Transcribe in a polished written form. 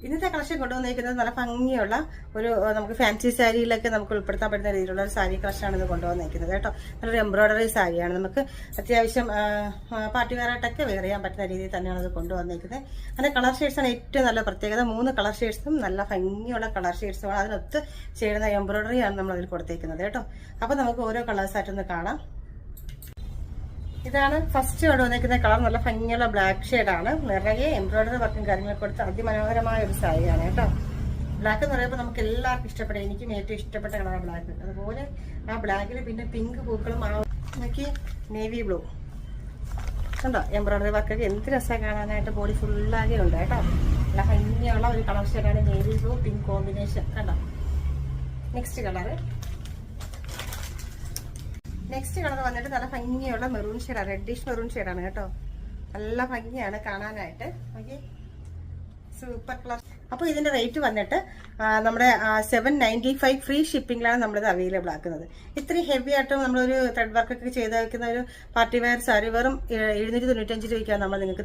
ഇന്നത്തെ കളക്ഷൻ കൊണ്ടുവന്നിരിക്കുന്നത് നല്ല ഭംഗിയുള്ള ഒരു നമുക്ക് ഫാൻസി സാരിയിലൊക്കെ നമുക്ക് ഉൾപ്പെടുത്താൻ പറ്റുന്ന രീതിയിലുള്ള ഒരു സാരി കളക്ഷനാണ് ഇത് കൊണ്ടുവന്നിരിക്കുന്നത് കേട്ടോ. നല്ലൊരു എംബ്രോയിഡറി സാരിയാണ്. നമുക്ക് അത്യാവശ്യം പാർട്ടി വെയറായിട്ടൊക്കെ വെയർ ചെയ്യാൻ പറ്റുന്ന രീതിയിൽ തന്നെയാണ് ഇത് കൊണ്ടുവന്നിരിക്കുന്നത്. അതിന്റെ കളർ ഷെയ്ഡ്സാണ് ഏറ്റവും നല്ല പ്രത്യേകത. 3 കളർ ഷെയ്ഡ്സും നല്ല ഭംഗിയുള്ള കളർ ഷെയ്ഡ്സുമാണ്. അതിനൊത്ത് ചെയ്യുന്ന എംബ്രോയിഡറിയാണ് നമ്മൾ അതിൽ കൊടുത്തേക്കുന്നത് കേട്ടോ. അപ്പൊ നമുക്ക് ഓരോ കളേഴ്സായിട്ടൊന്ന് കാണാം. ഇതാണ് ഫസ്റ്റ് കൊണ്ടുവന്നിരിക്കുന്ന കളർ. നല്ല ഭംഗിയുള്ള ബ്ലാക്ക് ഷെയ്ഡാണ്. നിറയെ എംബ്രോയിഡറി വർക്കും കാര്യങ്ങളൊക്കെ കൊടുത്ത് അതിമനോഹരമായ ഒരു സാരിയാണ് കേട്ടോ. ബ്ലാക്ക് എന്ന് പറയുമ്പോൾ നമുക്ക് എല്ലാവർക്കും ഇഷ്ടപ്പെട്ട, എനിക്കും ഏറ്റവും ഇഷ്ടപ്പെട്ട കളറാണ് ബ്ലാക്ക്. അതുപോലെ ആ ബ്ലാക്കിൽ പിന്നെ പിങ്ക് പൂക്കളും നോക്കി നേവി ബ്ലൂ കണ്ടോ. എംബ്രോയിഡറി വർക്കൊക്കെ എന്ത് രസമാണ് കാണാനായിട്ട്. ബോഡി ഫുള്ളാകെ ഉണ്ട് കേട്ടോ. നല്ല ഭംഗിയുള്ള ഒരു കളർ ഷെയ്ഡാണ് നേവി ബ്ലൂ പിങ്ക് കോമ്പിനേഷൻ കണ്ടോ. നെക്സ്റ്റ് കളറ് വന്നിട്ട് നല്ല ഭംഗിയുള്ള മെറൂൺ ഷെയ്ഡാണ്. റെഡിഷ് മെറൂൺ ഷെയ്ഡാണ് കേട്ടോ. നല്ല ഭംഗിയാണ് കാണാനായിട്ട്. Okay, super colour. അപ്പൊ ഇതിന്റെ റേറ്റ് വന്നിട്ട് നമ്മുടെ 795 ഫ്രീ ഷിപ്പിംഗിലാണ് നമ്മളിത് അവൈലബിൾ ആക്കുന്നത്. ഇത്രയും ഹെവി ആയിട്ടും നമ്മളൊരു ത്രെഡ് വർക്കൊക്കെ ചെയ്ത് വെക്കുന്ന ഒരു പാർട്ടി വെയർ സാരി വെറും 795 രൂപയ്ക്കാണ് നമ്മൾ നിങ്ങൾക്ക്